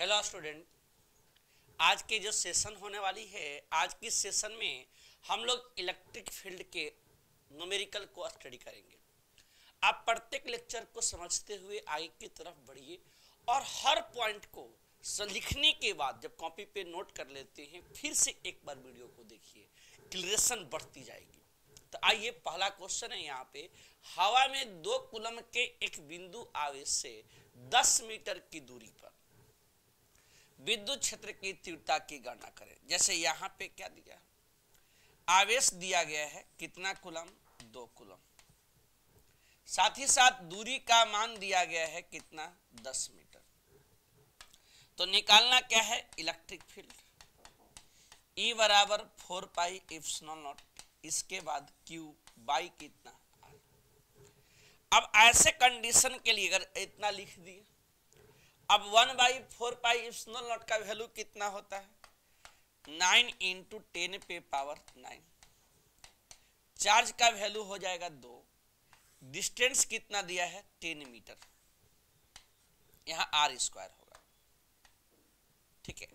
Hello student, आज के जो सेशन होने वाली है, आज की सेशन में हम लोग इलेक्ट्रिक फील्ड के न्यूमेरिकल को स्टडी करेंगे। आप प्रत्येक लेक्चर को समझते हुए आगे की तरफ बढ़िए और हर पॉइंट को लिखने के बाद जब कॉपी पे नोट कर लेते हैं फिर से एक बार वीडियो को देखिए, क्लियरेशन बढ़ती जाएगी। तो आइए, पहला क्वेश्चन है यहाँ पे, हवा में 2 कूलम के एक बिंदु आवेश से 10 मीटर की दूरी पर विद्युत क्षेत्र की तीव्रता की गणना करें। जैसे यहाँ पे क्या दिया, आवेश दिया गया है कितना कूलम, 2 कूलम, साथ ही साथ दूरी का मान दिया गया है कितना, 10 मीटर। तो निकालना क्या है, इलेक्ट्रिक फील्ड E बराबर 4 पाई एप्सिलॉन नॉट, इसके बाद Q बाई कितना R। अब ऐसे कंडीशन के लिए अगर इतना लिख दिए, अब 1/4 पाई एप्सिलॉन नॉट का वैल्यू कितना होता है, 9 × 10 पे पावर 9। चार्ज का वैल्यू हो जाएगा 2, डिस्टेंस कितना दिया है 10 मीटर, यहां R² होगा। ठीक है,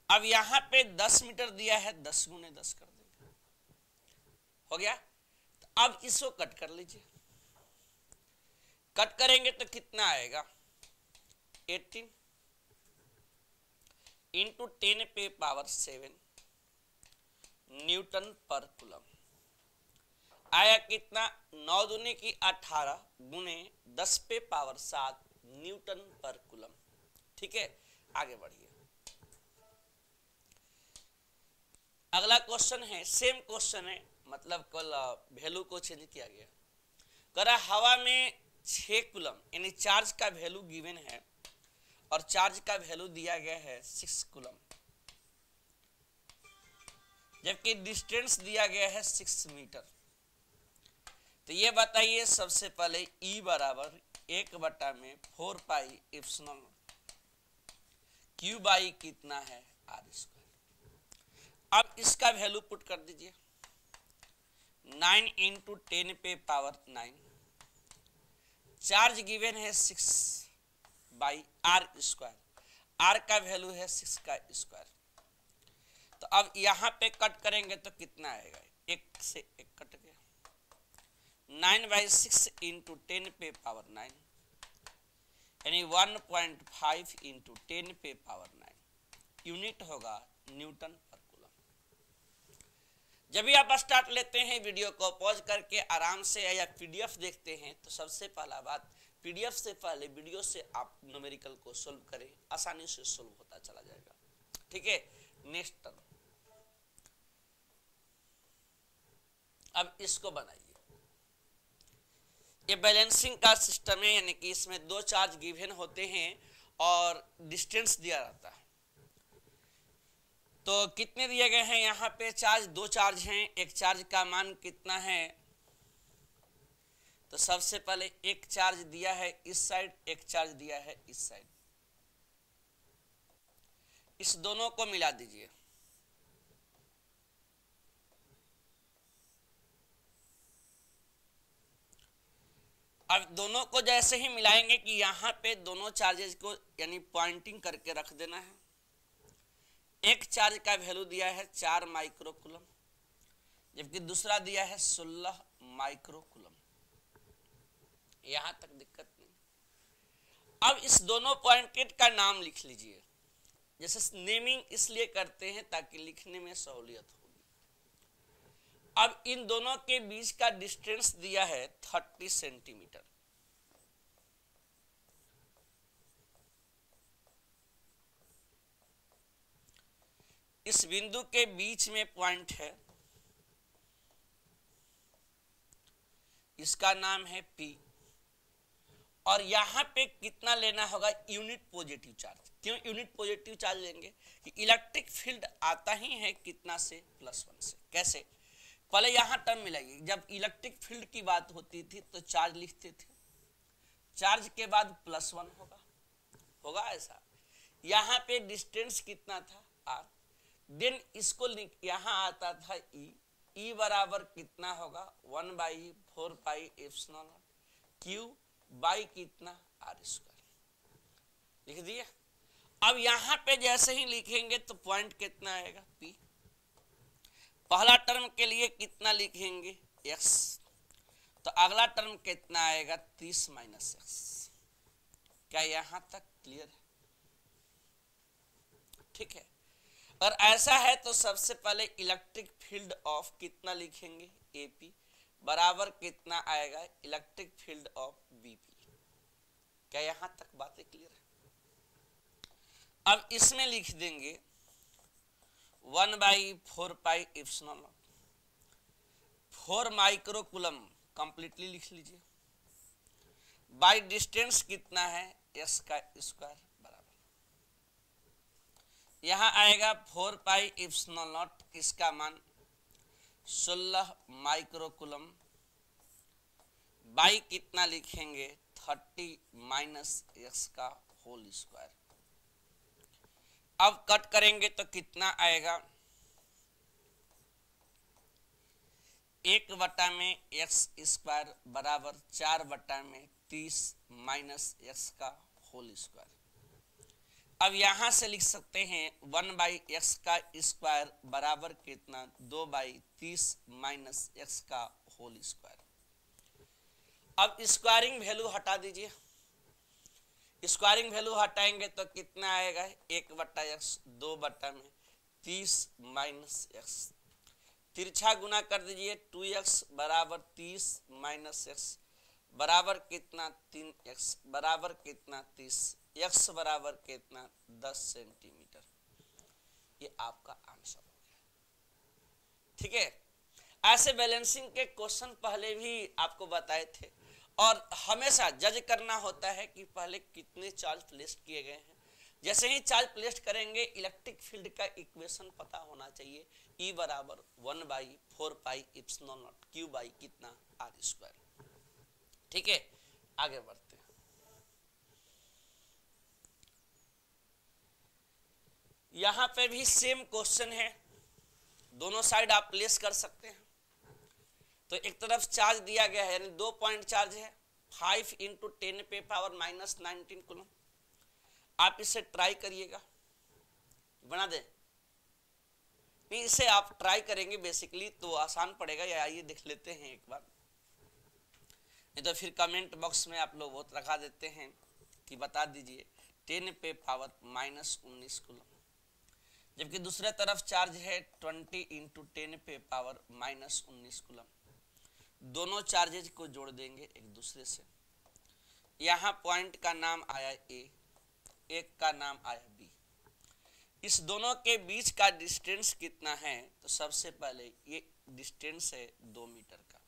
अब यहां पे 10 मीटर दिया है, 10 × 10 कर देंगे, हो गया। तो अब इसको कट कर लीजिए, कट करेंगे तो कितना आएगा, 18 × 10 पे पावर 7 न्यूटन पर कूलम। आया कितना, 9 दूनी की 18 गुने 10 पे पावर 7 न्यूटन पर कूलम। ठीक है, आगे बढ़िए। अगला क्वेश्चन है, सेम क्वेश्चन है, मतलब कल वैल्यू को चेंज किया गया। करा हवा में 6 कूलम यानी चार्ज का वैल्यू गिवन है और चार्ज का वैल्यू दिया गया है 6 कूलम, जबकि डिस्टेंस दिया गया है 6 मीटर। तो ये बताइए सबसे पहले E बराबर 1/4 पाई एप्सिलॉन Q बाई कितना है, R²। अब इसका वैल्यू पुट कर दीजिए, 9 × 10 पे पावर 9, चार्ज गिवन है 6 बाई R², R का वैल्यू है 6 का स्क्वायर। तो अब यहां पे कट करेंगे तो कितना आएगा, 1 से 1 कट गया, 9/6 × 10 पे पावर 9 यानी 1.5 × 10 पे पावर 9, यूनिट होगा न्यूटन पर कूलम। जब भी आप स्टार्ट लेते हैं वीडियो को पॉज करके आराम से या पीडीएफ देखते हैं तो सबसे पहला बात, पीडीएफ से पहले वीडियो से आप न्यूमेरिकल को सोल्व करें, आसानी से सोल्व होता चला जाएगा। ठीक है, नेक्स्ट टर्म। अब इसको बनाइए, ये बैलेंसिंग का सिस्टम है, यानी कि इसमें 2 चार्ज गिवन होते हैं और डिस्टेंस दिया रहता है। तो कितने दिए गए हैं यहाँ पे चार्ज, 2 चार्ज हैं, एक चार्ज का मान कितना है। तो सबसे पहले एक चार्ज दिया है इस साइड, एक चार्ज दिया है इस साइड, इस दोनों को मिला दीजिए। अब दोनों को जैसे ही मिलाएंगे कि यहाँ पे दोनों चार्जेस को यानी पॉइंटिंग करके रख देना है। एक चार्ज का वैल्यू दिया है 4 माइक्रो कूलम, जबकि दूसरा दिया है 16 माइक्रो कूलम। यहां तक दिक्कत नहीं। अब इस दोनों पॉइंटेड का नाम लिख लीजिए, जैसे नेमिंग इसलिए करते हैं ताकि लिखने में सहूलियत होगी। अब इन दोनों के बीच का डिस्टेंस दिया है 30 सेंटीमीटर। इस बिंदु के बीच में पॉइंट है, इसका नाम है P, और यहां पे कितना लेना होगा, यूनिट पॉजिटिव चार्ज। क्यों यूनिट पॉजिटिव चार्ज लेंगे, कि इलेक्ट्रिक फील्ड आता ही है कितना से, +1 से। कैसे, पहले यहां टर्म मिलाइए, जब इलेक्ट्रिक फील्ड की बात होती थी तो चार्ज लिखते थे, चार्ज के बाद +1 होगा ऐसा। यहां पे डिस्टेंस कितना था, R, देन इसको यहां आता था E बराबर कितना होगा, 1/4 पाई एप्सिलॉन Q बाई कितना, R²। लिख दिया। अब यहां पे जैसे ही लिखेंगे तो पॉइंट कितना आएगा P। पहला टर्म के लिए कितना लिखेंगे x, तो अगला टर्म कितना आएगा 30 माइनस एक्स। क्या यहां तक क्लियर है? ठीक है। और ऐसा है तो सबसे पहले इलेक्ट्रिक फील्ड ऑफ कितना लिखेंगे AP बराबर कितना आएगा इलेक्ट्रिक फील्ड ऑफ BP। क्या यहां तक बातें क्लियर है? अब इसमें लिख देंगे 1/4 pi epsilon not 4 micro coulomb completely लिख लीजिए, बाई डिस्टेंस कितना है s का स्क्वायर बराबर, यहां आएगा 4 पाई एप्सिलॉन नॉट, इसका मान 16 माइक्रो कूलम, बाई कितना लिखेंगे 30 माइनस x का होल स्क्वायर। अब कट करेंगे तो कितना आएगा 1/x स्क्वायर बराबर 4/30 माइनस x का होल स्क्वायर। अब यहां से लिख सकते हैं 1/x का स्क्वायर बराबर कितना 2/30 माइनस x का होल स्क्वायर। अब स्क्वायरिंग वैल्यू हटा दीजिए, स्क्वायरिंग वैल्यू हटाएंगे तो कितना आएगा 1/x 2/30 माइनस x, तिरछा गुना कर दीजिए 2x बराबर 30 माइनस x बराबर कितना 3x बराबर कितना 30, x बराबर कितना 10 सेंटीमीटर। ये आपका आंसर हो गया। ठीक है, ऐसे बैलेंसिंग के क्वेश्चन पहले भी आपको बताए थे और हमेशा जज करना होता है कि पहले कितने चार्ज प्लेस किए गए हैं। जैसे ही चार्ज प्लेस करेंगे इलेक्ट्रिक फील्ड का इक्वेशन पता होना चाहिए, E बराबर 1/4 pi epsilon not Q by कितना R स्क्वायर। ठीक है, आगे बढ़ते हैं। यहां पे भी सेम क्वेश्चन है, दोनों साइड आप प्लेस कर सकते हैं। तो एक तरफ चार्ज दिया गया है यानी 2 पॉइंट चार्ज है 5 इंटू 10 पे पावर माइनस 19 कूलम। आप इसे ट्राई करिएगा, बना दें नहीं, इसे आप ट्राई करेंगे बेसिकली तो आसान पड़ेगा। या आइए देख लेते हैं एक बार, नहीं तो फिर कमेंट बॉक्स में आप लोग बहुत रखा देते हैं कि बता दीजिए 10 पे पावर माइनस 19 कूलम, जबकि दूसरे तरफ चार्ज है 20 इंटू 10 पे पावर माइनस 19 कूलम। दोनों चार्जेज को जोड़ देंगे एक दूसरे से, यहां पॉइंट का नाम आया A, एक का नाम आया B। इस दोनों के बीच का डिस्टेंस कितना है, तो सबसे पहले ये डिस्टेंस है 2 मीटर का।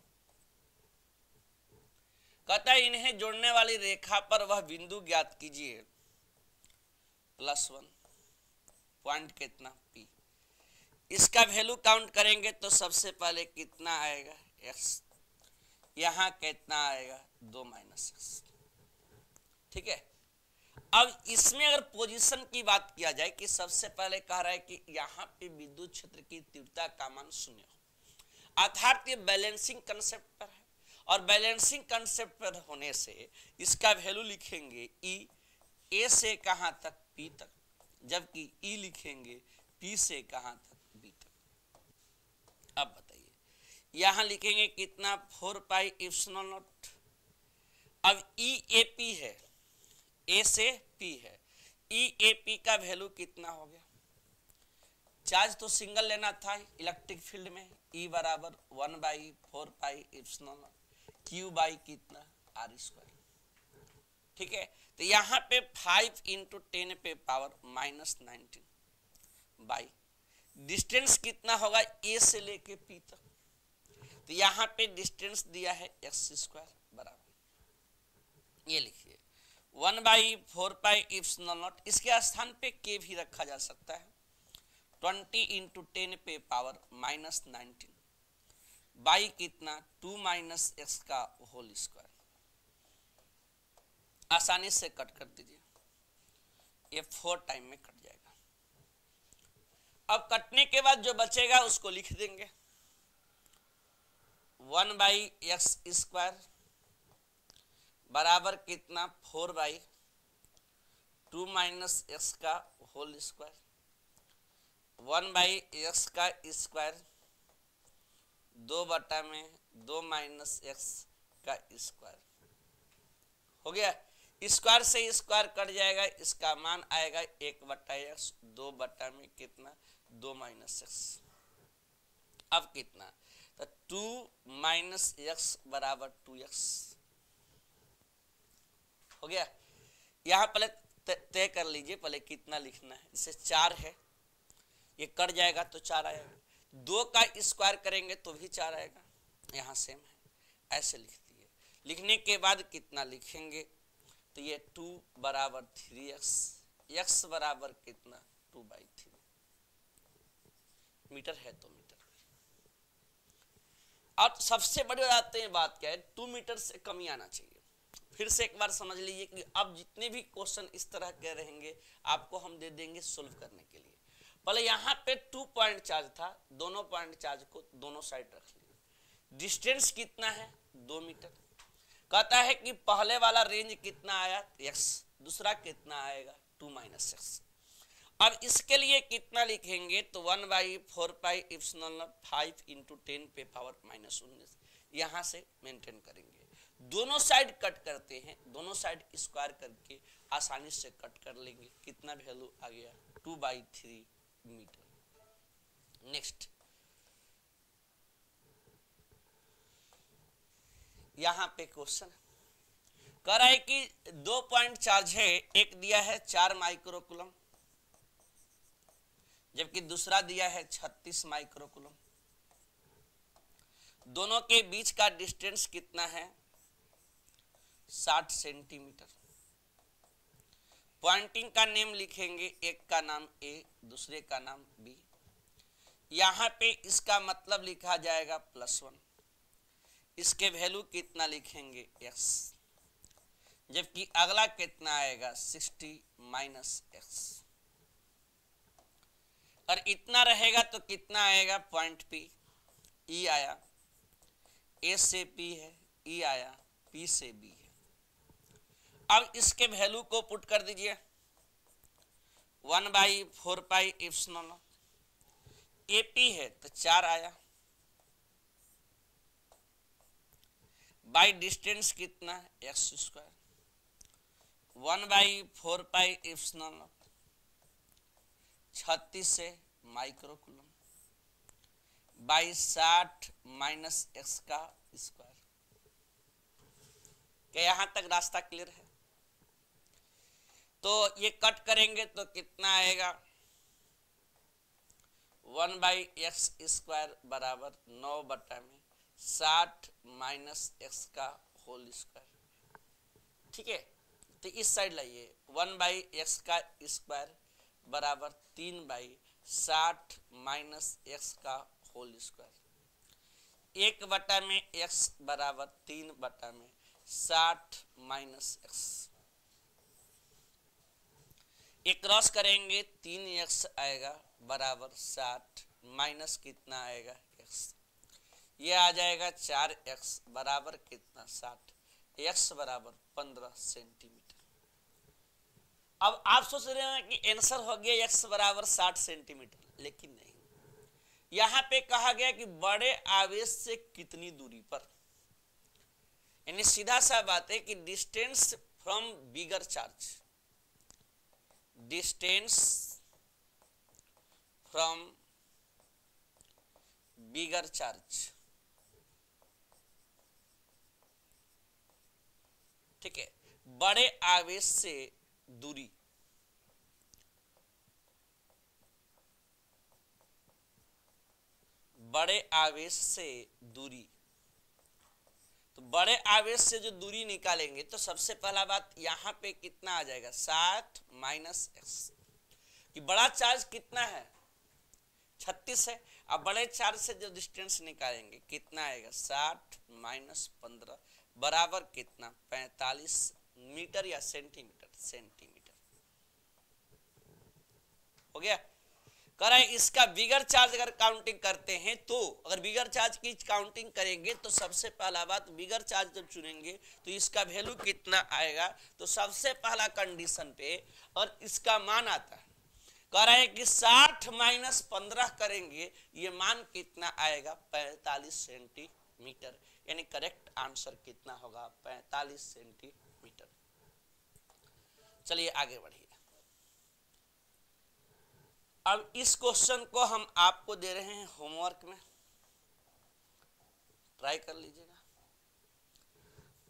कहता है इन्हें जोड़ने वाली रेखा पर वह बिंदु ज्ञात कीजिए +1, पॉइंट कितना P। इसका वैल्यू काउंट करेंगे तो सबसे पहले कितना आएगा x, यहां कितना आएगा 2 माइनस x। ठीक है, अब इसमें अगर पोजीशन की बात किया जाए कि सबसे पहले कह रहा है कि यहां पे विद्युत क्षेत्र की तीव्रता का मान 0 हो, अर्थात ये बैलेंसिंग कंसेप्ट पर है और बैलेंसिंग कंसेप्ट पर होने से इसका वैल्यू लिखेंगे E, A से कहां तक P तक, जबकि E लिखेंगे P से कहां तक B तक। अब बताइए यहां लिखेंगे कितना 4 पाई एप्सिलॉन नॉट। अब EAP है, A से P है, EAP का वैल्यू कितना हो गया, चार्ज तो सिंगल लेना था इलेक्ट्रिक फील्ड में, E बराबर 1/4 pi epsilon not Q by कितना R स्क्वायर। ठीक है, तो यहां पे 5 इंटू 10 पे पावर माइनस 19 बाई डिस्टेंस कितना होगा A से लेके P तक, तो यहां पे डिस्टेंस दिया है x स्क्वायर बराबर, ये लिखिए 1/4 पाई एप्सिलॉन नॉट, इसके स्थान पे k भी रखा जा सकता है 20 इंटू 10 पे पावर माइनस 19 बाई कितना 2 माइनस x का होल स्क्वायर। आसानी से कट कर दीजिए, ये 4 टाइम में कट जाएगा। अब कटने के बाद जो बचेगा उसको लिख देंगे 1/x स्क्वायर बराबर कितना 4/2 2 माइनस एक्स का होल स्क्वायर, 1 बाई एक्स का स्क्वायर, 2/2 माइनस एक्स का स्क्वायर। हो गया, स्क्वायर से स्क्वायर कट जाएगा, इसका मान आएगा 1/x, 2 कितना 2 माइनस एक्स। अब कितना, तो 2 माइनस एक्स बराबर 2x। हो गया, यहां पहले तय कर लीजिए पहले कितना लिखना है। इसे 4 है, ये कट जाएगा तो 4 आएगा, 2 का स्क्वायर करेंगे तो भी 4 आएगा, यहां सेम है, ऐसे लिख दिए। लिखने के बाद कितना लिखेंगे, तो ये 2 बराबर 3x, x बराबर कितना 2/3, मीटर है तो मीटर। अब सबसे बड़ी बात है, बात क्या है, 2 मीटर से कम ही आना चाहिए। फिर से एक बार समझ लीजिए कि अब जितने भी क्वेश्चन इस तरह के रहेंगे आपको हम दे देंगे सोल्व करने के लिए। पहले यहाँ पे 2 पॉइंट चार्ज था, दोनों पॉइंट चार्ज को दोनों साइड रख लिए। डिस्टेंस कितना है 2 मीटर। कहता है कि पहले वाला रेंज कितना आया x, दूसरा कितना आएगा 2 माइनस एक्स। अब इसके लिए कितना लिखेंगे, तो 1/4πε05 इंटू 10 पे पावर -19, यहां से मेंटेन करेंगे। दोनों साइड कट करते हैं, दोनों साइड स्क्वायर करके आसानी से कट कर लेंगे। कितना वैल्यू आ गया 2/3 मीटर। नेक्स्ट, यहां पे क्वेश्चन कह रहा है कि 2 पॉइंट चार्ज है, एक दिया है 4 माइक्रोकूलम जबकि दूसरा दिया है 36 माइक्रोकूलम। दोनों के बीच का डिस्टेंस कितना है 60 सेंटीमीटर। पॉइंटिंग का नेम लिखेंगे, एक का नाम A, दूसरे का नाम B। यहां पे इसका मतलब लिखा जाएगा +1, इसके वैल्यू कितना लिखेंगे x, जबकि अगला कितना आएगा 60 माइनस एक्स। और इतना रहेगा तो कितना आएगा पॉइंट P, E आया, A से P है, E आया, P से B है। अब इसके वैल्यू को पुट कर दीजिए, 1/4πε, AP है तो 4 आया, बाई डिस्टेंस कितना x², 1/4πε 36 से माइक्रोकूलम बाई 60 माइनस एक्स का स्क्वायर। क्या यहां तक रास्ता क्लियर है? तो ये कट करेंगे तो कितना आएगा 1/x² बराबर 9/60 माइनस एक्स का होल स्क्वायर। ठीक है, तो इस साइड लाइए, 1/x² बराबर 3/60 माइनस एक्स का होल स्क्वायर। 1/x बराबर 3/60 माइनस एक्स। एक क्रॉस करेंगे 3x आएगा बराबर 60 माइनस कितना आएगा x, ये आ जाएगा 4x बराबर कितना 60, x बराबर 15 सेंटीमीटर। अब आप सोच रहे हैं कि आंसर हो गया x बराबर 60 सेंटीमीटर, लेकिन नहीं, यहां पे कहा गया कि बड़े आवेश से कितनी दूरी पर, यानी सीधा सा बात है कि distance from bigger charge, distance from bigger charge. ठीक है, बड़े आवेश से दूरी, बड़े आवेश से दूरी, तो बड़े आवेश से जो दूरी निकालेंगे तो सबसे पहला बात यहां पे कितना आ जाएगा 60 माइनस एक्स, कि बड़ा चार्ज कितना है 36 है। अब बड़े चार्ज से जो डिस्टेंस निकालेंगे कितना आएगा 60 माइनस 15 बराबर कितना 45 मीटर या सेंटीमीटर, सेंटीमीटर। हो गया। कह रहा है इसका बिगर चार्ज अगर काउंटिंग करते हैं तो, अगर बिगर चार्ज की काउंटिंग करेंगे तो सबसे पहला बात बिगर चार्ज जब चुनेंगे तो इसका वैल्यू कितना आएगा, तो सबसे पहला कंडीशन पे और इसका मान आता है, कह रहा है कि 60 माइनस 15 करेंगे, ये मान कितना आएगा 45 सेंटीमीटर, यानी करेक्ट आंसर कितना होगा 45 सेंटीमीटर। चलिए आगे बढ़िए। अब इस क्वेश्चन को हम आपको दे रहे हैं होमवर्क में, ट्राई कर लीजिएगा।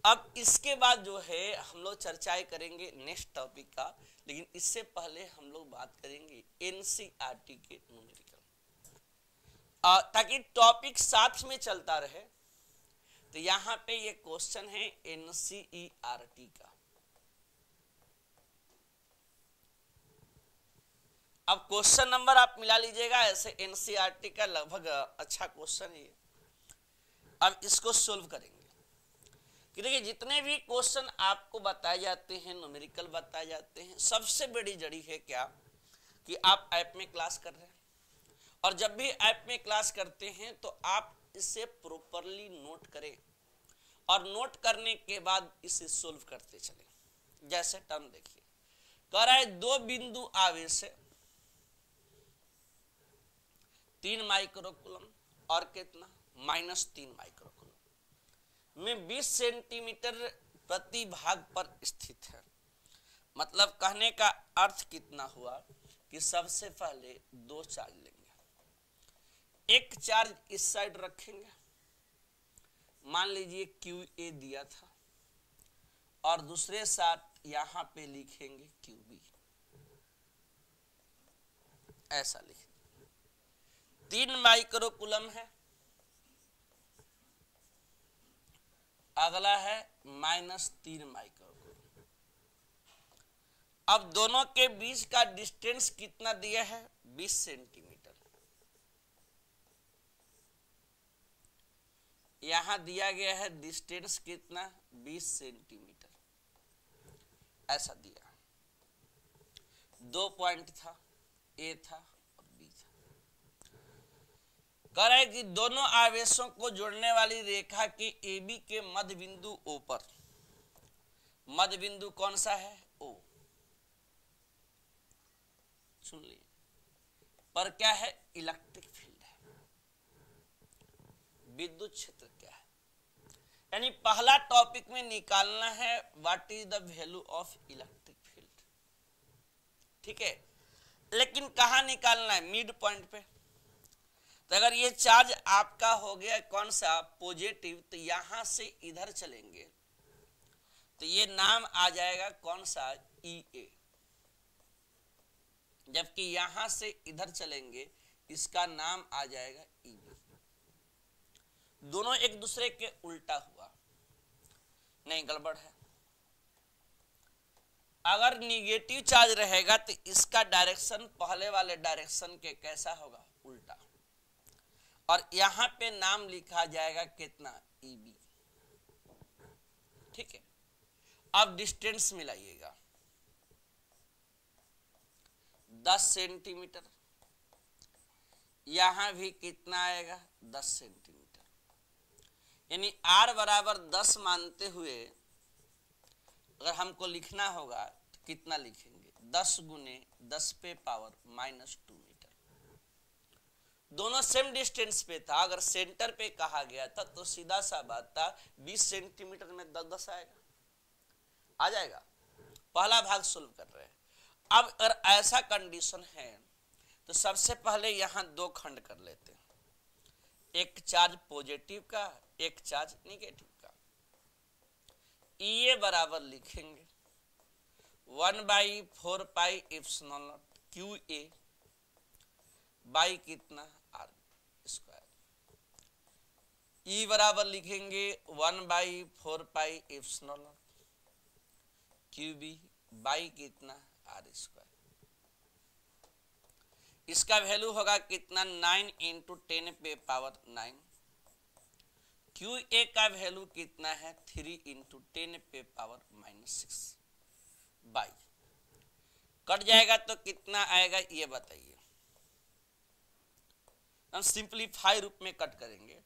अब इसके बाद जो है हम लोग चर्चाएं करेंगे नेक्स्ट टॉपिक का, लेकिन इससे पहले हम लोग बात करेंगे एनसीईआरटी के न्यूमेरिकल, ताकि टॉपिक साथ में चलता रहे। तो यहां पे ये क्वेश्चन है एनसीईआरटी का। अब क्वेश्चन नंबर आप मिला लीजिएगा, ऐसे एनसीईआरटी का लगभग अच्छा क्वेश्चन है। अब इसको सोल्व करेंगे कि देखिए जितने भी क्वेश्चन आपको बताए जाते हैं, न्यूमेरिकल बताए जाते हैं, सबसे बड़ी जड़ी है क्या कि आप ऐप में क्लास कर रहे हैं, और जब भी ऐप में क्लास करते हैं तो आप इसे प्रॉपरली नोट करें और नोट करने के बाद इसे सोल्व करते चलें। जैसे टर्म देखिए, कह रहा है दो बिंदु आवेश है 3 माइक्रोकूलम और कितना -3 माइक्रोकूलम में 20 सेंटीमीटर प्रति भाग पर स्थित है। मतलब कहने का अर्थ कितना हुआ कि सबसे पहले दो चार्ज लेंगे, एक चार्ज इस साइड रखेंगे, मान लीजिए QA दिया था, और दूसरे साथ यहां पे लिखेंगे QB, ऐसा लिखेंगे। 3 माइक्रोकूलम है, अगला है -3 माइक्रोकूलम। अब दोनों के बीच का डिस्टेंस कितना दिया है 20 सेंटीमीटर, यहां दिया गया है डिस्टेंस कितना 20 सेंटीमीटर, ऐसा दिया। 2 पॉइंट था, A था और B था। कह रहा है कि दोनों आवेशों को जोड़ने वाली रेखा के AB के मध्य बिंदु O पर, मध्य बिंदु कौन सा है O, सुन लिए, पर क्या है इलेक्ट्रिक फील्ड है, विद्युत क्षेत्र क्या है। यानी पहला टॉपिक में निकालना है what is the value of electric field, ठीक है। लेकिन कहां निकालना है, मिड पॉइंट पे। तो अगर ये चार्ज आपका हो गया कौन सा पॉजिटिव, तो यहां से इधर चलेंगे तो ये नाम आ जाएगा कौन सा EA, जबकि यहां से इधर चलेंगे इसका नाम आ जाएगा EB। दोनों एक दूसरे के उल्टा हुआ, नहीं गड़बड़ है। अगर निगेटिव चार्ज रहेगा तो इसका डायरेक्शन पहले वाले डायरेक्शन के कैसा होगा, उल्टा, और यहां पे नाम लिखा जाएगा कितना EB, ठीक है। अब डिस्टेंस मिलाइएगा 10 सेंटीमीटर, यहां भी कितना आएगा 10 सेंटीमीटर, यानी R बराबर 10 मानते हुए अगर हमको लिखना होगा तो कितना लिखेंगे 10 गुने 10 पे पावर -2 मीटर। दोनों सेम डिस्टेंस पे था, अगर सेंटर पे कहा गया था तो सीधा सा बात था 20 सेंटीमीटर में 10 आएगा, आ जाएगा। पहला भाग सोल्व कर रहे हैं। अब अगर ऐसा कंडीशन है तो सबसे पहले यहां दो खंड कर लेते हैं, एक चार्ज पॉजिटिव का, एक चार्ज निगेटिव का। EA बराबर लिखेंगे 1/4 pi epsilon not QA by कितना R स्क्वायर। E बराबर लिखेंगे 1/4 pi epsilon not QB by कितना R स्क्वायर। इसका वैल्यू होगा कितना 9 × 10 पे पावर 9। QA का वैल्यू कितना है 3 × 10 पे पावर -6 बाई, कट जाएगा तो कितना आएगा ये बताइए, हम सिंप्लीफाई रूप में कट करेंगे।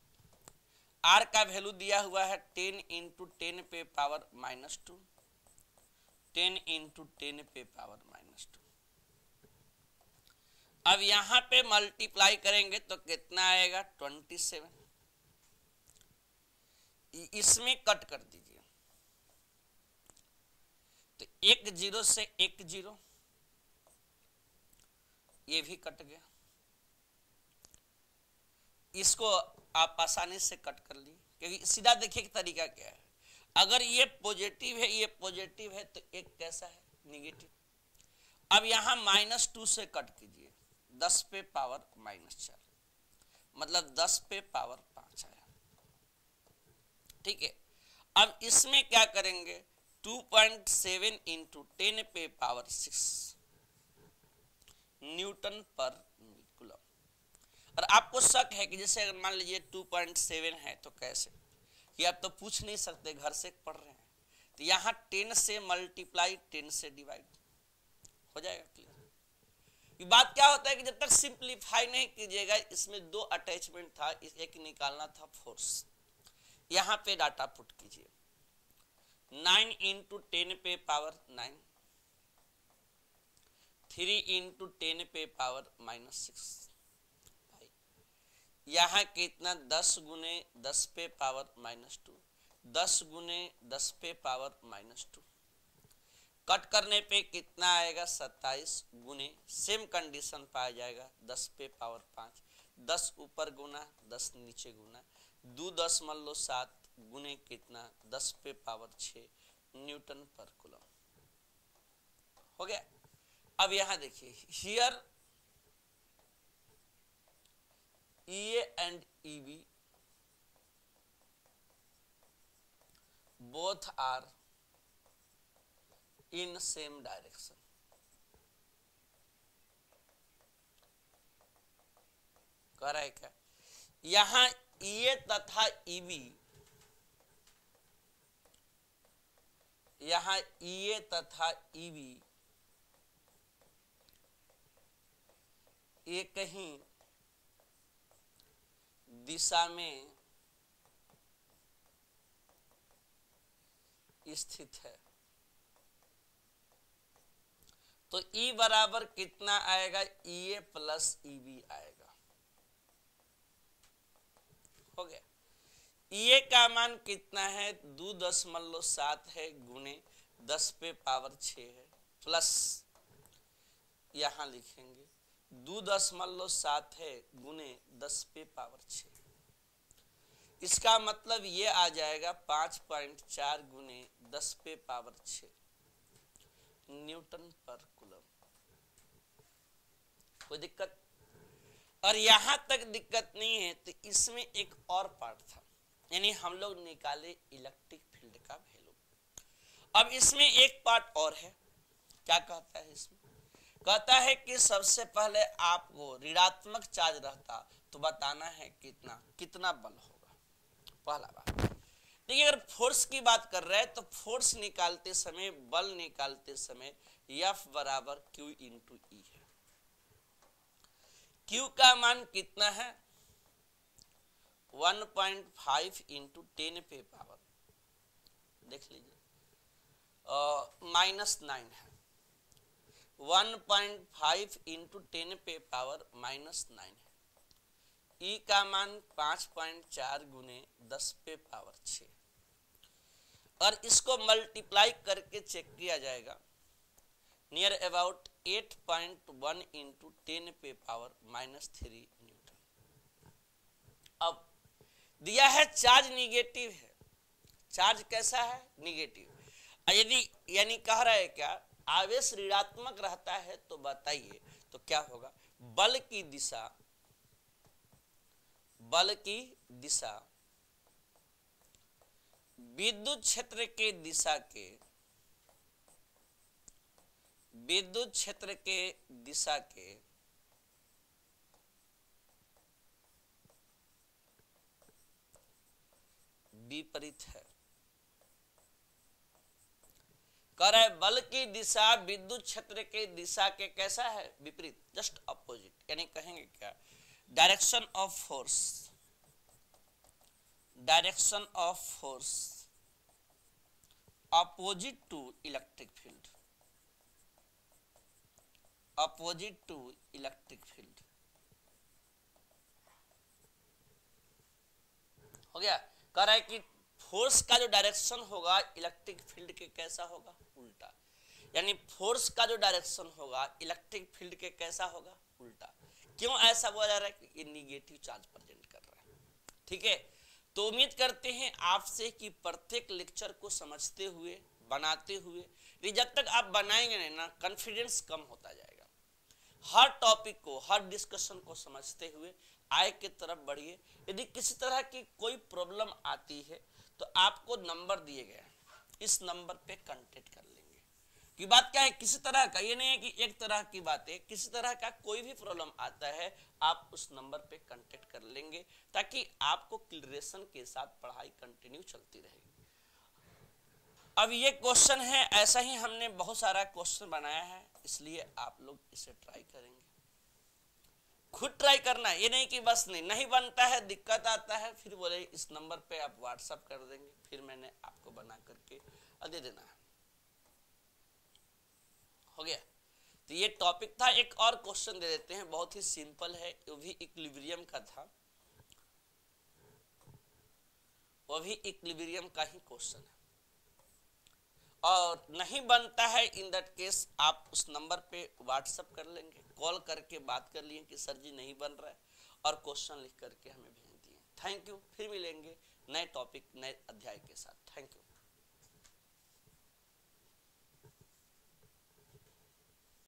आर का वैल्यू दिया हुआ है 10 इंटू 10 पे पावर -2, 10 इंटू 10 पे पावर -2। अब यहां पे मल्टीप्लाई करेंगे तो कितना आएगा 27। इसमें कट कर दीजिए तो 1 0 से 1 0, ये भी कट गया। इसको आप आसानी से कट कर लिए, क्योंकि सीधा देखिए कि तरीका क्या है। अगर ये पॉजिटिव है, ये पॉजिटिव है, तो एक कैसा है निगेटिव। अब यहां -2 से कट कीजिए, 10 पे पावर -4, मतलब 10 पे पावर 5 आया। ठीक है, अब इसमें क्या करेंगे 2.7 इंटू 10 पे पावर 6 न्यूटन पर कूलम। और आपको शक है कि जैसे अगर मान लीजिए 2.7 है तो कैसे, कि आप तो पूछ नहीं सकते, घर से पढ़ रहे हैं, तो यहाँ 10 से मल्टीप्लाई 10 से डिवाइड हो जाएगा। क्लियर। बात क्या होता है कि जब तक सिंप्लीफाई नहीं कीजिएगा, इसमें 2 अटैचमेंट था, एक निकालना था फोर्स। यहाँ पे डाटा पुट कीजिए 9 इंटू 10 पे पावर 9, 3 इंटू 10 पे पावर -6। यहाँ कितना 10 गुने 10 पे पावर -2, 10 गुने 10 पे पावर -2। कट करने पे कितना आएगा 27 गुने, सेम कंडीशन पाया जाएगा 10 पे पावर 5, 10 ऊपर गुना 10 नीचे गुना, 2.7 गुने कितना 10 पे पावर 6 न्यूटन पर कूलम। हो गया। अब यहां देखिए, here EA and EB both are in same direction। कह रहा है क्या, यहां EA तथा EB, यहां EA तथा EB एक ही दिशा में स्थित है। तो E बराबर कितना आएगा, EA प्लस EB आएगा। हो गया। EA का मान कितना है 2.7 है गुने 10 पे पावर 6 है, प्लस यहां लिखेंगे 2.7 है गुने 10 पे पावर 6। इसका मतलब ये आ जाएगा 5.4 गुने 10 पे पावर 6 न्यूटन पर कूलम। कोई दिक्कत? और यहां तक दिक्कत नहीं है तो इसमें एक और पार्ट था, यानी हम लोग निकाले इलेक्ट्रिक फील्ड का वैल्यू। अब इसमें एक पार्ट और है। क्या कहता है इसमें? कहता है कि सबसे पहले आपको ऋणात्मक चार्ज रहता तो बताना है कितना कितना बल होगा। पहला बात देखिए, अगर फोर्स की बात कर रहे हैं तो फोर्स निकालते समय, बल निकालते समय F बराबर Q इंटू E है। Q का मान कितना है 1.5 इंटू 10 पे पावर, देख लीजिए -9 है। 1.5 इंटू 10 पे पावर -9 है। E का मान 5.4 गुने 10 पे पावर 6, और इसको मल्टीप्लाई करके चेक किया जाएगा नियर अबाउट 8.1 इंटू 10 पे पावर -3 न्यूटन। अब दिया है चार्ज निगेटिव है। चार्ज कैसा है? निगेटिव। यदि यानी कह रहा है क्या, आवेश ऋणात्मक रहता है तो बताइए तो क्या होगा। बल की दिशा विद्युत क्षेत्र के दिशा के विपरीत है। कह रहा है बल की दिशा विद्युत क्षेत्र के दिशा के कैसा है? विपरीत, जस्ट अपोजिट। यानी कहेंगे क्या, direction of force opposite to electric field, हो गया। कह रहा है कि फोर्स का जो डायरेक्शन होगा इलेक्ट्रिक फील्ड के कैसा होगा, उल्टा। यानी फोर्स का जो डायरेक्शन होगा इलेक्ट्रिक फील्ड के कैसा होगा, उल्टा। क्यों ऐसा बोला जा रहा है कि ये निगेटिव चार्ज प्रेजेंट कर रहा है। ठीक है, तो उम्मीद करते हैं आपसे कि प्रत्येक लेक्चर को समझते हुए, बनाते हुए, जब तक आप बनाएंगे नहीं ना, कॉन्फिडेंस कम होता जाएगा। हर टॉपिक को, हर डिस्कशन को समझते हुए आगे की तरफ बढ़िए। यदि किसी तरह की कोई प्रॉब्लम आती है तो आपको नंबर दिए गए, इस नंबर पे कांटेक्ट कर लेंगे। कि बात क्या है, किसी तरह का, ये नहीं है कि एक तरह की बात है, किसी तरह का कोई भी प्रॉब्लम आता है आप उस नंबर पे कांटेक्ट कर लेंगे, ताकि आपको क्लियरेशन के साथ पढ़ाई कंटिन्यू चलती रहेगी। अब ये क्वेश्चन है, ऐसा ही हमने बहुत सारा क्वेश्चन बनाया है, इसलिए आप लोग इसे ट्राई करेंगे। खुद ट्राई करना है, ये नहीं कि बस नहीं बनता है, दिक्कत आता है, फिर बोले इस नंबर पे आप व्हाट्सएप कर देंगे, फिर मैंने आपको बना करके दे देना है। हो गया। तो ये टॉपिक था। एक और क्वेश्चन दे देते हैं, बहुत ही सिंपल है, वो भी इक्विलिब्रियम का था, वो भी इक्विलिब्रियम का ही क्वेश्चन है। और नहीं बनता है, इन दैट केस आप उस नंबर पे व्हाट्सएप कर लेंगे, कॉल करके बात कर लिए कि सर जी नहीं बन रहा है, और क्वेश्चन लिख करके हमें भेज दिए। थैंक यू, फिर मिलेंगे नए टॉपिक, नए अध्याय के साथ। Thank you.